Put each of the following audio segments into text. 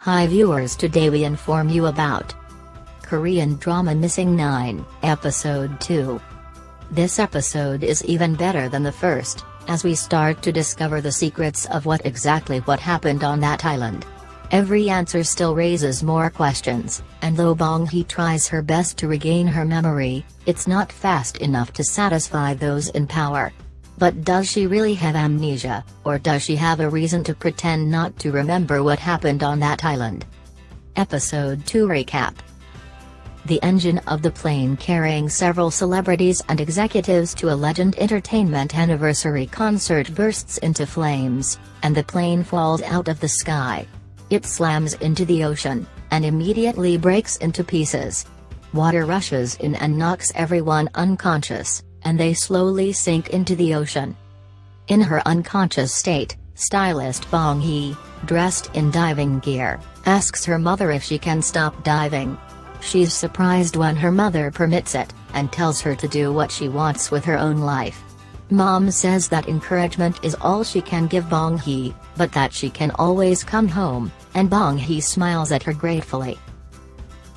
Hi viewers, today we inform you about Korean drama Missing 9, Episode 2. This episode is even better than the first, as we start to discover the secrets of what happened on that island. Every answer still raises more questions, and though Bong-hee tries her best to regain her memory, it's not fast enough to satisfy those in power. But does she really have amnesia, or does she have a reason to pretend not to remember what happened on that island? Episode 2 Recap. The engine of the plane carrying several celebrities and executives to a Legend Entertainment anniversary concert bursts into flames, and the plane falls out of the sky. It slams into the ocean, and immediately breaks into pieces. Water rushes in and knocks everyone unconscious, and they slowly sink into the ocean. In her unconscious state, stylist Bong-hee, dressed in diving gear, asks her mother if she can stop diving. She's surprised when her mother permits it, and tells her to do what she wants with her own life. Mom says that encouragement is all she can give Bong-hee, but that she can always come home, and Bong-hee smiles at her gratefully.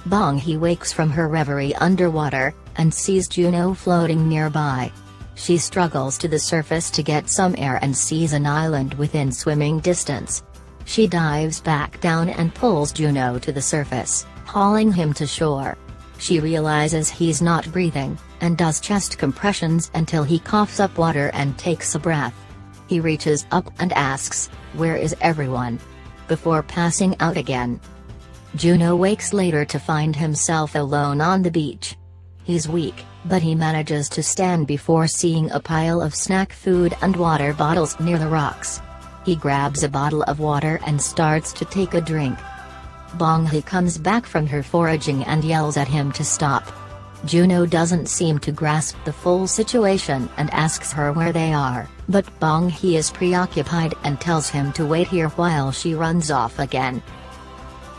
Bong-hee wakes from her reverie underwater, and sees Juno floating nearby. She struggles to the surface to get some air and sees an island within swimming distance. She dives back down and pulls Juno to the surface, hauling him to shore. She realizes he's not breathing, and does chest compressions until he coughs up water and takes a breath. He reaches up and asks, "Where is everyone?" before passing out again. Juno wakes later to find himself alone on the beach. He's weak, but he manages to stand before seeing a pile of snack food and water bottles near the rocks. He grabs a bottle of water and starts to take a drink. Bong-hee comes back from her foraging and yells at him to stop. Juno doesn't seem to grasp the full situation and asks her where they are, but Bong-hee is preoccupied and tells him to wait here while she runs off again.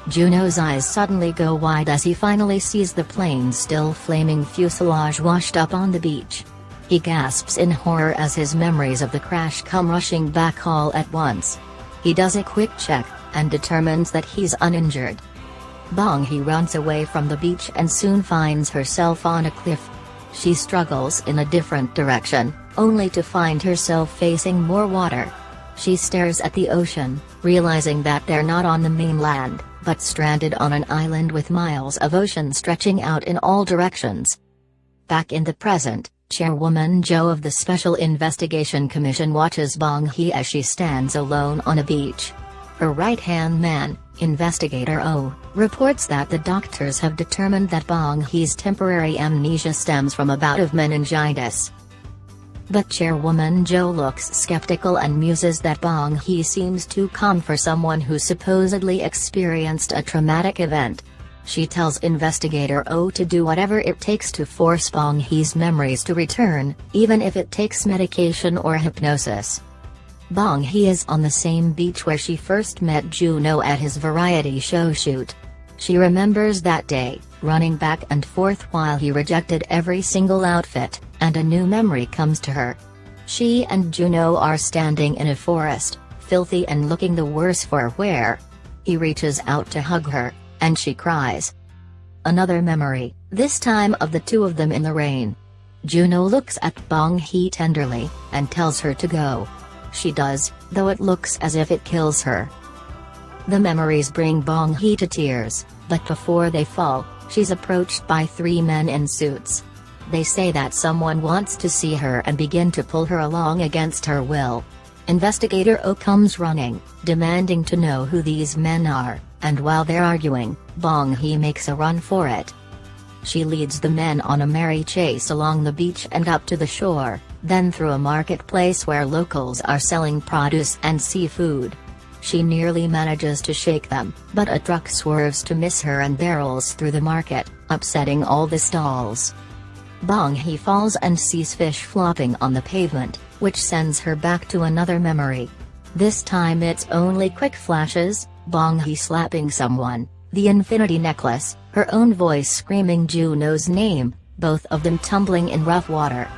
Juno's eyes suddenly go wide as he finally sees the plane's still flaming fuselage washed up on the beach. He gasps in horror as his memories of the crash come rushing back all at once. He does a quick check, and determines that he's uninjured. Bong-hee runs away from the beach and soon finds herself on a cliff. She struggles in a different direction, only to find herself facing more water. She stares at the ocean, realizing that they're not on the mainland, but stranded on an island with miles of ocean stretching out in all directions. Back in the present, Chairwoman Jo of the Special Investigation Commission watches Bong-hee as she stands alone on a beach. Her right-hand man, Investigator Oh, reports that the doctors have determined that Bong-hee's temporary amnesia stems from a bout of meningitis. But Chairwoman Jo looks skeptical and muses that Bong-hee seems too calm for someone who supposedly experienced a traumatic event. She tells Investigator Oh to do whatever it takes to force Bong-hee's memories to return, even if it takes medication or hypnosis. Bong-hee is on the same beach where she first met Juno at his variety show shoot. She remembers that day, running back and forth while he rejected every single outfit, and a new memory comes to her. She and Juno are standing in a forest, filthy and looking the worse for wear. He reaches out to hug her, and she cries. Another memory, this time of the two of them in the rain. Juno looks at Bong-hee tenderly, and tells her to go. She does, though it looks as if it kills her. The memories bring Bong-hee to tears, but before they fall, she's approached by three men in suits. They say that someone wants to see her and begin to pull her along against her will. Investigator Oh comes running, demanding to know who these men are, and while they're arguing, Bong-hee makes a run for it. She leads the men on a merry chase along the beach and up to the shore, then through a marketplace where locals are selling produce and seafood. She nearly manages to shake them, but a truck swerves to miss her and barrels through the market, upsetting all the stalls. Bong-hee falls and sees fish flopping on the pavement, which sends her back to another memory. This time it's only quick flashes, Bong-hee slapping someone, the infinity necklace, her own voice screaming Juno's name, both of them tumbling in rough water.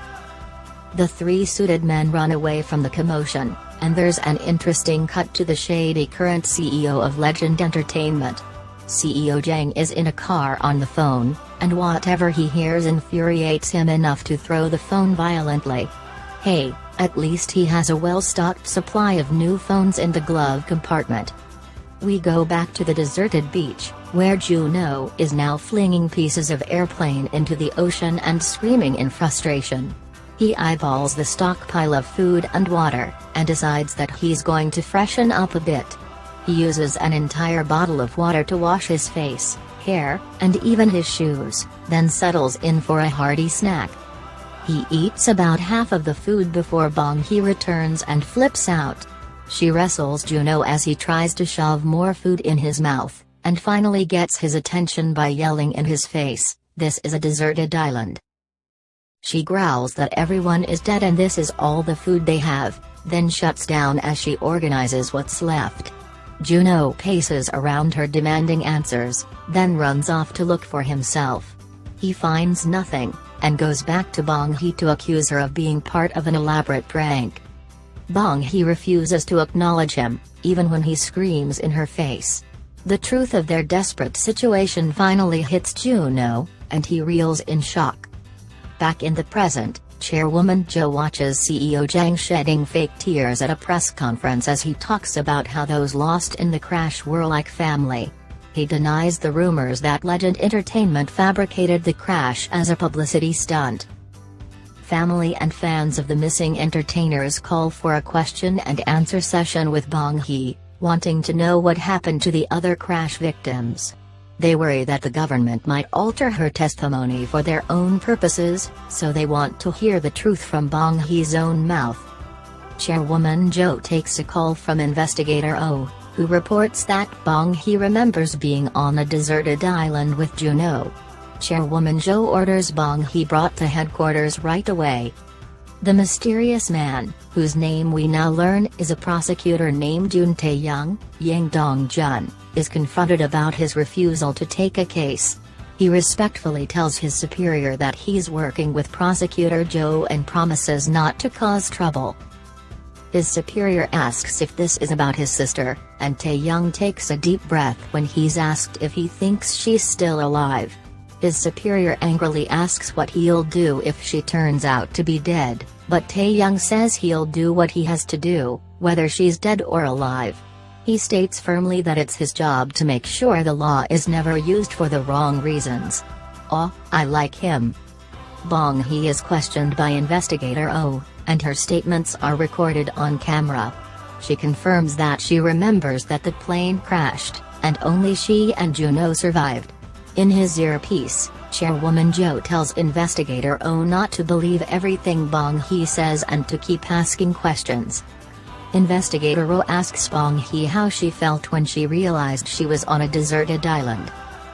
The three suited men run away from the commotion, And there's an interesting cut to the shady current CEO of Legend Entertainment. CEO Zhang is in a car on the phone, and whatever he hears infuriates him enough to throw the phone violently. Hey, at least he has a well-stocked supply of new phones in the glove compartment. We go back to the deserted beach, where Juno is now flinging pieces of airplane into the ocean and screaming in frustration. He eyeballs the stockpile of food and water, and decides that he's going to freshen up a bit. He uses an entire bottle of water to wash his face, hair, and even his shoes, then settles in for a hearty snack. He eats about half of the food before Bong Hee returns and flips out. She wrestles Juno as he tries to shove more food in his mouth, and finally gets his attention by yelling in his face, "This is a deserted island." She growls that everyone is dead and this is all the food they have, then shuts down as she organizes what's left. Juno paces around her demanding answers, then runs off to look for himself. He finds nothing, and goes back to Bong Hee to accuse her of being part of an elaborate prank. Bong Hee refuses to acknowledge him, even when he screams in her face. The truth of their desperate situation finally hits Juno, and he reels in shock. Back in the present, Chairwoman Jo watches CEO Zhang shedding fake tears at a press conference as he talks about how those lost in the crash were like family. He denies the rumors that Legend Entertainment fabricated the crash as a publicity stunt. Family and fans of the missing entertainers call for a question-and-answer session with Bong Hee, wanting to know what happened to the other crash victims. They worry that the government might alter her testimony for their own purposes, so they want to hear the truth from Bong Hee's own mouth. Chairwoman Jo takes a call from Investigator Oh, who reports that Bong Hee remembers being on a deserted island with Juno. Chairwoman Jo orders Bong Hee brought to headquarters right away. The mysterious man, whose name we now learn is a prosecutor named Jun Tae-young, Yang Dong-jun, is confronted about his refusal to take a case. He respectfully tells his superior that he's working with Prosecutor Jo and promises not to cause trouble. His superior asks if this is about his sister, and Tae-young takes a deep breath when he's asked if he thinks she's still alive. His superior angrily asks what he'll do if she turns out to be dead, but Tae-young says he'll do what he has to do, whether she's dead or alive. He states firmly that it's his job to make sure the law is never used for the wrong reasons. Oh, I like him. Bong Hee is questioned by Investigator Oh, and her statements are recorded on camera. She confirms that she remembers that the plane crashed, and only she and Juno survived. In his earpiece, Chairwoman Jo tells Investigator Oh not to believe everything Bong Hee says and to keep asking questions. Investigator Oh asks Bong Hee how she felt when she realized she was on a deserted island.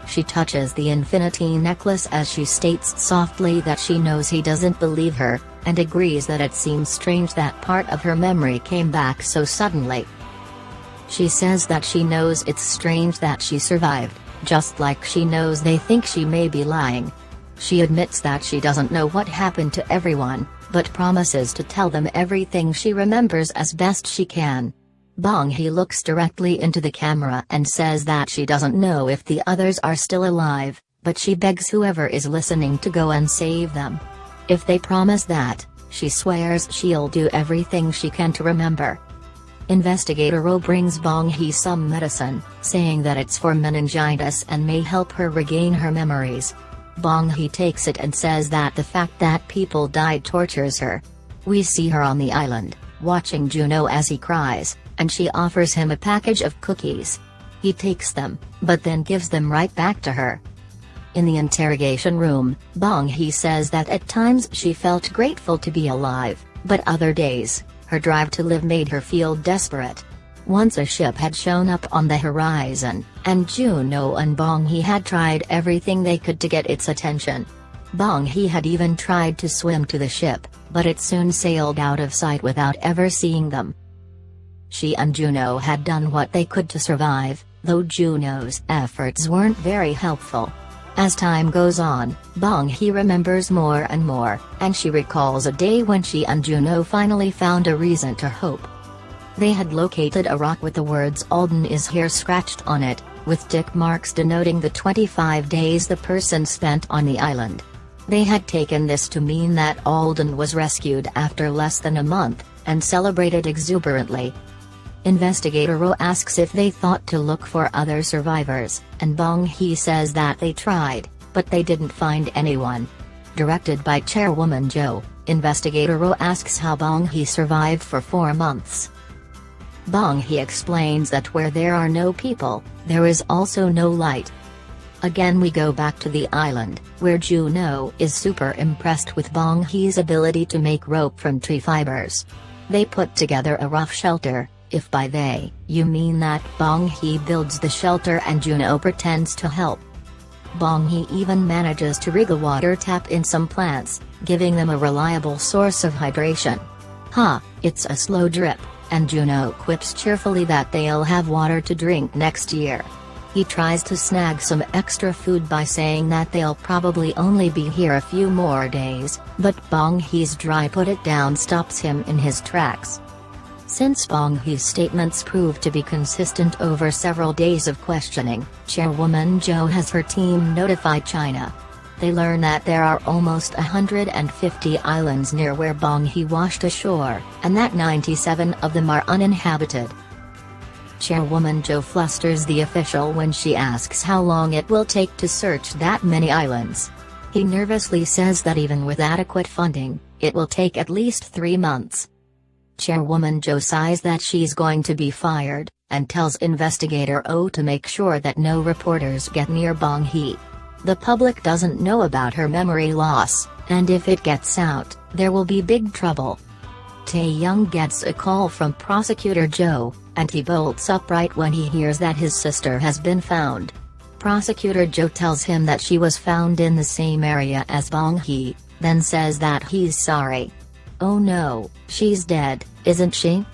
She touches the infinity necklace as she states softly that she knows he doesn't believe her, and agrees that it seems strange that part of her memory came back so suddenly. She says that she knows it's strange that she survived, just like she knows they think she may be lying. She admits that she doesn't know what happened to everyone, but promises to tell them everything she remembers as best she can. Bong Hee looks directly into the camera and says that she doesn't know if the others are still alive, but she begs whoever is listening to go and save them. If they promise that, she swears she'll do everything she can to remember. Investigator Oh brings Bong Hee some medicine, saying that it's for meningitis and may help her regain her memories. Bong Hee takes it and says that the fact that people died tortures her. We see her on the island, watching Juno as he cries, and she offers him a package of cookies. He takes them, but then gives them right back to her. In the interrogation room, Bong Hee says that at times she felt grateful to be alive, but other days, her drive to live made her feel desperate. Once a ship had shown up on the horizon, and Juno and Bong Hee had tried everything they could to get its attention. Bong Hee had even tried to swim to the ship, but it soon sailed out of sight without ever seeing them. She and Juno had done what they could to survive, though Juno's efforts weren't very helpful. As time goes on, Bong Hee remembers more and more, and she recalls a day when she and Juno finally found a reason to hope. They had located a rock with the words "Alden is here" scratched on it, with tick marks denoting the 25 days the person spent on the island. They had taken this to mean that Alden was rescued after less than a month, and celebrated exuberantly. Investigator Ro asks if they thought to look for other survivors, and Bong Hee says that they tried, but they didn't find anyone. Directed by Chairwoman Jo, Investigator Ro asks how Bong Hee survived for 4 months. Bong Hee explains that where there are no people, there is also no light. Again we go back to the island, where Juno is super impressed with Bong Hee's ability to make rope from tree fibers. They put together a rough shelter, if by they, you mean that Bong Hee builds the shelter and Juno pretends to help. Bong Hee even manages to rig a water tap in some plants, giving them a reliable source of hydration. It's a slow drip, and Juno quips cheerfully that they'll have water to drink next year. He tries to snag some extra food by saying that they'll probably only be here a few more days, but Bong Hee's dry "put it down" stops him in his tracks. Since Bong Hee's statements prove to be consistent over several days of questioning, Chairwoman Jo has her team notify China. They learn that there are almost 150 islands near where Bong Hee washed ashore, and that 97 of them are uninhabited. Chairwoman Jo flusters the official when she asks how long it will take to search that many islands. He nervously says that even with adequate funding, it will take at least 3 months. Chairwoman Jo sighs that she's going to be fired, and tells Investigator O to make sure that no reporters get near Bong Hee. The public doesn't know about her memory loss, and if it gets out, there will be big trouble. Tae-young gets a call from Prosecutor Jo, and he bolts upright when he hears that his sister has been found. Prosecutor Jo tells him that she was found in the same area as Bong Hee, then says that he's sorry. Oh no, she's dead, isn't she?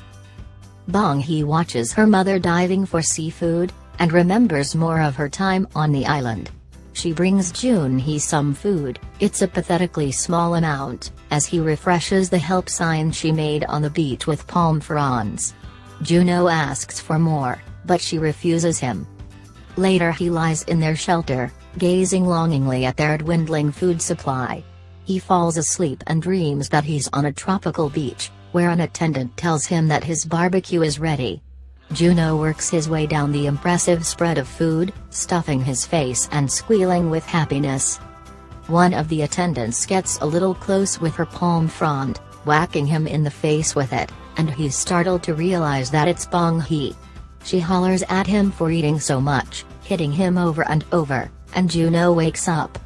Bong Hee watches her mother diving for seafood, and remembers more of her time on the island. She brings Jun-hee some food, it's a pathetically small amount, as he refreshes the help sign she made on the beach with palm fronds. Juno asks for more, but she refuses him. Later he lies in their shelter, gazing longingly at their dwindling food supply. He falls asleep and dreams that he's on a tropical beach, where an attendant tells him that his barbecue is ready. Juno works his way down the impressive spread of food, stuffing his face and squealing with happiness. One of the attendants gets a little close with her palm frond, whacking him in the face with it, and he's startled to realize that it's Bong Hee. She hollers at him for eating so much, hitting him over and over, and Juno wakes up.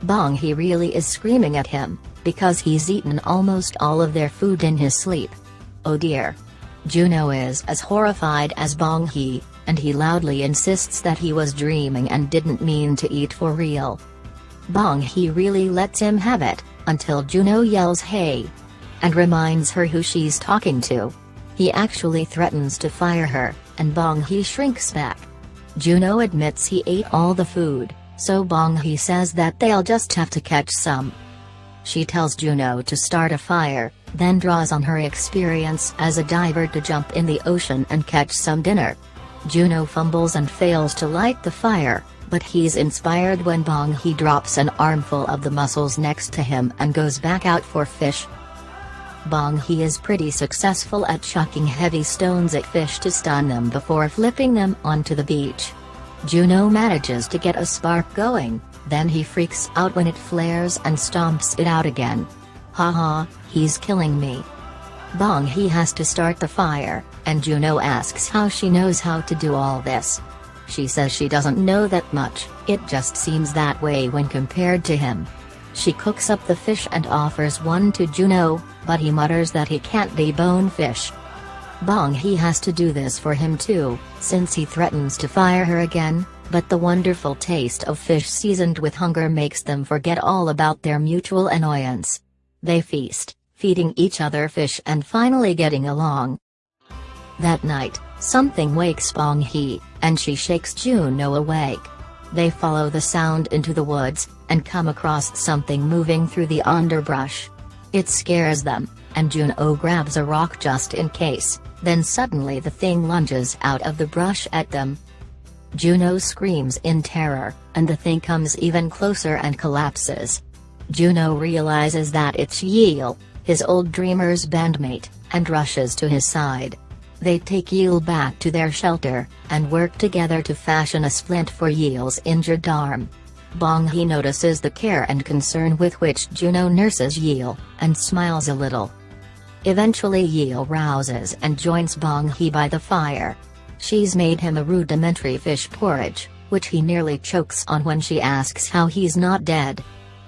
Bong Hee really is screaming at him, because he's eaten almost all of their food in his sleep. Oh dear. Juno is as horrified as Bong Hee, and he loudly insists that he was dreaming and didn't mean to eat for real. Bong Hee really lets him have it, until Juno yells "hey!" and reminds her who she's talking to. He actually threatens to fire her, and Bong Hee shrinks back. Juno admits he ate all the food, so Bong Hee says that they'll just have to catch some. She tells Juno to start a fire, then draws on her experience as a diver to jump in the ocean and catch some dinner. Juno fumbles and fails to light the fire, but he's inspired when Bong Hee drops an armful of the mussels next to him and goes back out for fish. Bong Hee is pretty successful at chucking heavy stones at fish to stun them before flipping them onto the beach. Juno manages to get a spark going, then he freaks out when it flares and stomps it out again. Haha, he's killing me. Bong Hee has to start the fire, and Juno asks how she knows how to do all this. She says she doesn't know that much, it just seems that way when compared to him. She cooks up the fish and offers one to Juno, but he mutters that he can't debone fish. Bong Hee has to do this for him too, since he threatens to fire her again, but the wonderful taste of fish seasoned with hunger makes them forget all about their mutual annoyance. They feast, feeding each other fish and finally getting along. That night, something wakes Bong Hee, and she shakes Juno awake. They follow the sound into the woods, and come across something moving through the underbrush. It scares them, and Juno grabs a rock just in case, then suddenly the thing lunges out of the brush at them. Juno screams in terror, and the thing comes even closer and collapses. Juno realizes that it's Yeel, his old dreamer's bandmate, and rushes to his side. They take Yeel back to their shelter, and work together to fashion a splint for Yeel's injured arm. Bong Hee notices the care and concern with which Juno nurses Yeel, and smiles a little. Eventually Yeel rouses and joins Bong Hee by the fire. She's made him a rudimentary fish porridge, which he nearly chokes on when she asks how he's not dead.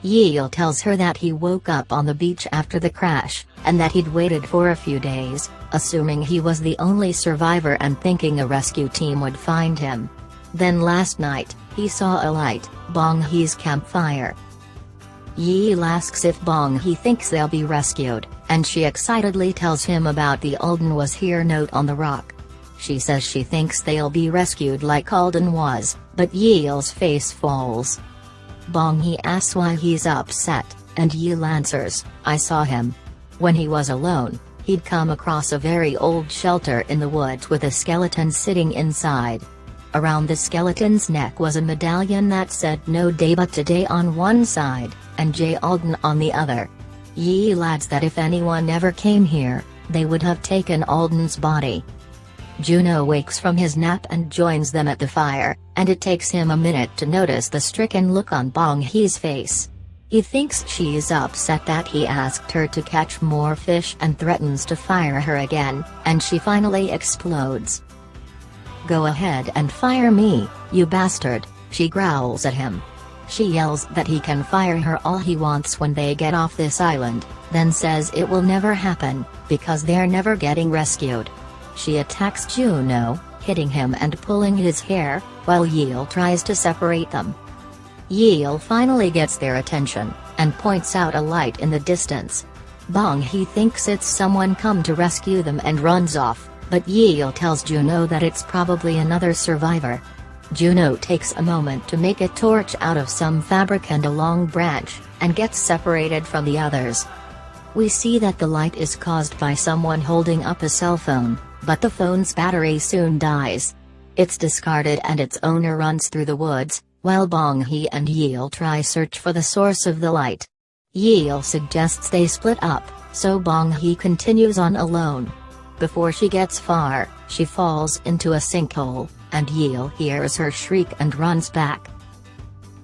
Yeel tells her that he woke up on the beach after the crash, and that he'd waited for a few days, assuming he was the only survivor and thinking a rescue team would find him. Then last night, he saw a light, Bong Hee's campfire. Yeel asks if Bong Hee thinks they'll be rescued, and she excitedly tells him about the Alden was here note on the rock. She says she thinks they'll be rescued like Alden was, but Yeel's face falls. Bong Hee asks why he's upset, and Yeel answers, "I saw him. When he was alone, he'd come across a very old shelter in the woods with a skeleton sitting inside. Around the skeleton's neck was a medallion that said no day but today on one side, and J. Alden on the other. Yeel adds that if anyone ever came here, they would have taken Alden's body." Juno wakes from his nap and joins them at the fire, and it takes him a minute to notice the stricken look on Bong Hee's face. He thinks she's upset that he asked her to catch more fish and threatens to fire her again, and she finally explodes. "Go ahead and fire me, you bastard," she growls at him. She yells that he can fire her all he wants when they get off this island, then says it will never happen, because they're never getting rescued. She attacks Juno, hitting him and pulling his hair, while Yeel tries to separate them. Yeel finally gets their attention, and points out a light in the distance. Bong Hee thinks it's someone come to rescue them and runs off, but Yeel tells Juno that it's probably another survivor. Juno takes a moment to make a torch out of some fabric and a long branch, and gets separated from the others. We see that the light is caused by someone holding up a cell phone, but the phone's battery soon dies. It's discarded and its owner runs through the woods, while Bong Hee and Yeel try search for the source of the light. Yeel suggests they split up, so Bong Hee continues on alone. Before she gets far, she falls into a sinkhole, and Yeel hears her shriek and runs back.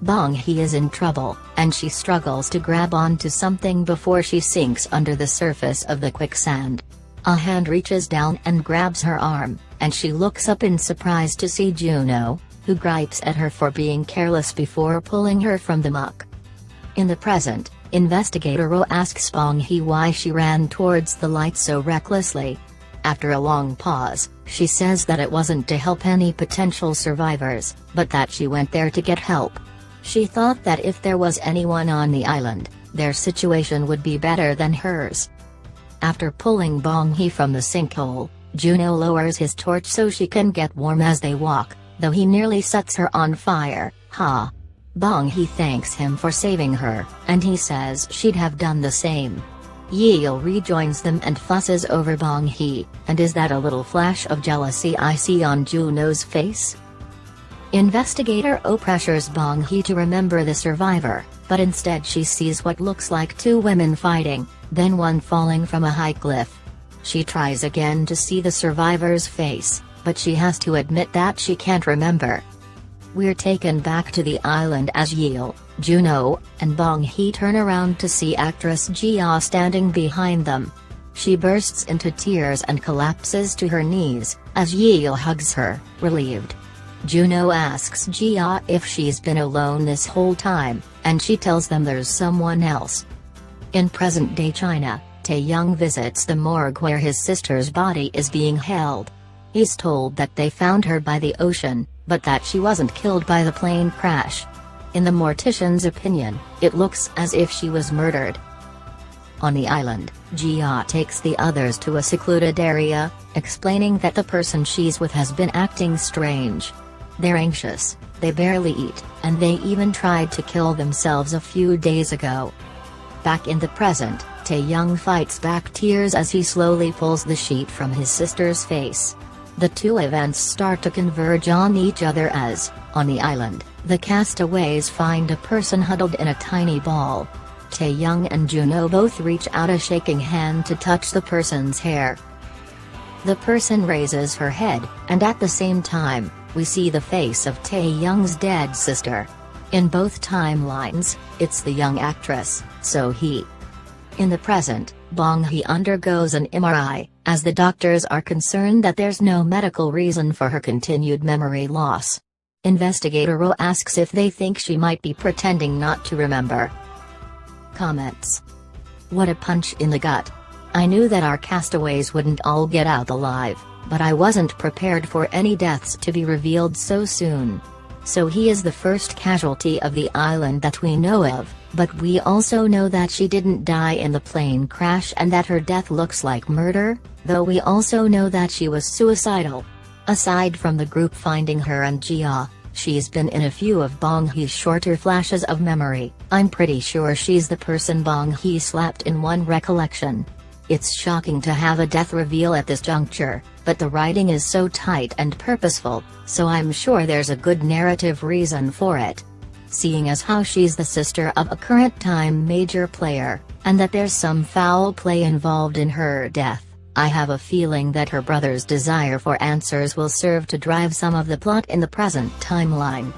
Bong Hee is in trouble, and she struggles to grab onto something before she sinks under the surface of the quicksand. A hand reaches down and grabs her arm, and she looks up in surprise to see Juno, who gripes at her for being careless before pulling her from the muck. In the present, Investigator Ro asks Bong Hee why she ran towards the light so recklessly. After a long pause, she says that it wasn't to help any potential survivors, but that she went there to get help. She thought that if there was anyone on the island, their situation would be better than hers. After pulling Bong Hee from the sinkhole, Juno lowers his torch so she can get warm as they walk, though he nearly sets her on fire. Bong Hee thanks him for saving her, and he says she'd have done the same. Yeel rejoins them and fusses over Bong Hee, and is that a little flash of jealousy I see on Juno's face? Investigator O pressures Bong Hee to remember the survivor, but instead she sees what looks like two women fighting, then one falling from a high cliff. She tries again to see the survivor's face, but she has to admit that she can't remember. We're taken back to the island as Yeel, Juno, and Bong Hee turn around to see actress Jia standing behind them. She bursts into tears and collapses to her knees, as Yeel hugs her, relieved. Juno asks Jia if she's been alone this whole time, and she tells them there's someone else. In present-day China, Tae-young visits the morgue where his sister's body is being held. He's told that they found her by the ocean, but that she wasn't killed by the plane crash. In the mortician's opinion, it looks as if she was murdered. On the island, Jia takes the others to a secluded area, explaining that the person she's with has been acting strange. They're anxious, they barely eat, and they even tried to kill themselves a few days ago. Back in the present, Tae-young fights back tears as he slowly pulls the sheet from his sister's face. The two events start to converge on each other as, on the island, the castaways find a person huddled in a tiny ball. Tae-young and Juno both reach out a shaking hand to touch the person's hair. The person raises her head, and at the same time, we see the face of Tae-young's dead sister. In both timelines, it's the young actress, So-hee. In the present, Bong-hee undergoes an MRI, as the doctors are concerned that there's no medical reason for her continued memory loss. Investigator Ro asks if they think she might be pretending not to remember. Comments. What a punch in the gut. I knew that our castaways wouldn't all get out alive, but I wasn't prepared for any deaths to be revealed so soon. So he is the first casualty of the island that we know of, but we also know that she didn't die in the plane crash and that her death looks like murder, though we also know that she was suicidal. Aside from the group finding her and Jia, she's been in a few of Bong-hee's shorter flashes of memory. I'm pretty sure she's the person Bong-hee slapped in one recollection. It's shocking to have a death reveal at this juncture, but the writing is so tight and purposeful, so I'm sure there's a good narrative reason for it. Seeing as how she's the sister of a current-time major player, and that there's some foul play involved in her death, I have a feeling that her brother's desire for answers will serve to drive some of the plot in the present timeline.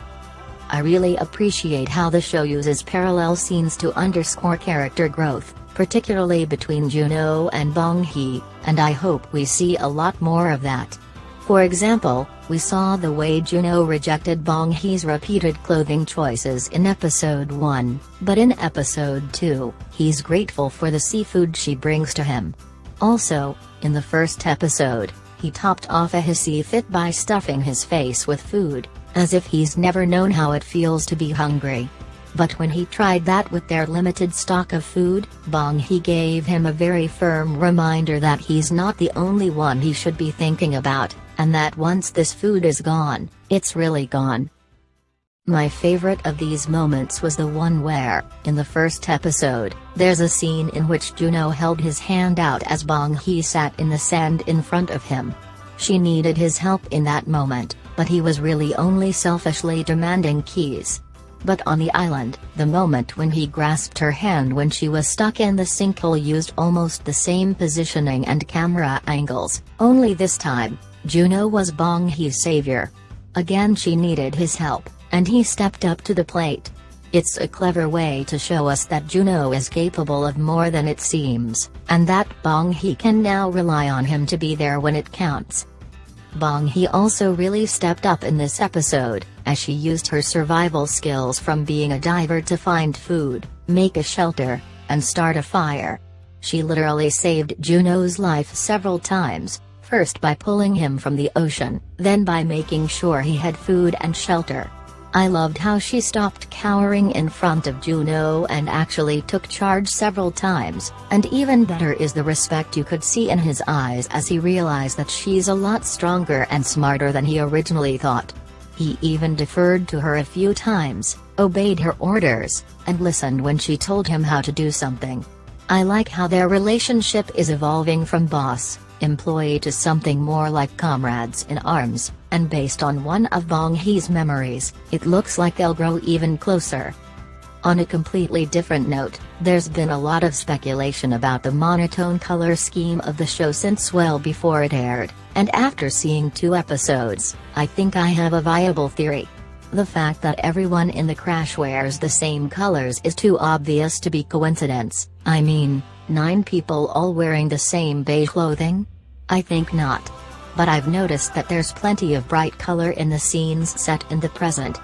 I really appreciate how the show uses parallel scenes to underscore character growth, particularly between Juno and Bong-hee, and I hope we see a lot more of that. For example, we saw the way Juno rejected Bong-hee's repeated clothing choices in episode 1, but in episode 2, he's grateful for the seafood she brings to him. Also, in the first episode, he topped off a hissy fit by stuffing his face with food, as if he's never known how it feels to be hungry. But when he tried that with their limited stock of food, Bong-hee gave him a very firm reminder that he's not the only one he should be thinking about, and that once this food is gone, it's really gone. My favorite of these moments was the one where, in the first episode, there's a scene in which Juno held his hand out as Bong-hee sat in the sand in front of him. She needed his help in that moment, but he was really only selfishly demanding keys. But on the island, the moment when he grasped her hand when she was stuck in the sinkhole used almost the same positioning and camera angles, only this time, Juno was Bong-hee's savior. Again she needed his help, and he stepped up to the plate. It's a clever way to show us that Juno is capable of more than it seems, and that Bong-hee can now rely on him to be there when it counts. Bong-hee also really stepped up in this episode, as she used her survival skills from being a diver to find food, make a shelter, and start a fire. She literally saved Juno's life several times, first by pulling him from the ocean, then by making sure he had food and shelter. I loved how she stopped cowering in front of Juno and actually took charge several times, and even better is the respect you could see in his eyes as he realized that she's a lot stronger and smarter than he originally thought. He even deferred to her a few times, obeyed her orders, and listened when she told him how to do something. I like how their relationship is evolving from boss-employee to something more like comrades in arms, and based on one of Bong-hee's memories, it looks like they'll grow even closer. On a completely different note, there's been a lot of speculation about the monotone color scheme of the show since well before it aired, and after seeing 2 episodes, I think I have a viable theory. The fact that everyone in the crash wears the same colors is too obvious to be coincidence. I mean, 9 people all wearing the same beige clothing? I think not. But I've noticed that there's plenty of bright color in the scenes set in the present.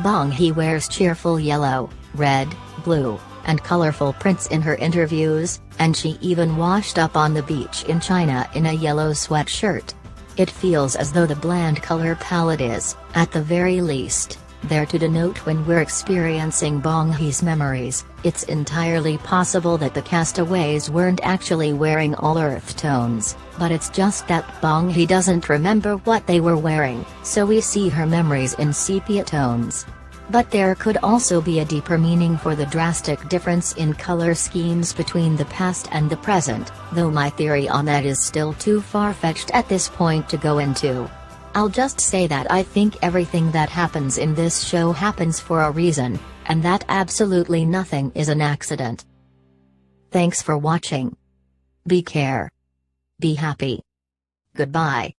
Bong-hee wears cheerful yellow, red, blue, and colorful prints in her interviews, and she even washed up on the beach in China in a yellow sweatshirt. It feels as though the bland color palette is, at the very least, there to denote when we're experiencing Bong-hee's memories. It's entirely possible that the castaways weren't actually wearing all earth tones, but it's just that Bong-hee doesn't remember what they were wearing, so we see her memories in sepia tones. But there could also be a deeper meaning for the drastic difference in color schemes between the past and the present, though my theory on that is still too far-fetched at this point to go into. I'll just say that I think everything that happens in this show happens for a reason, and that absolutely nothing is an accident. Thanks for watching. Be care. Be happy. Goodbye.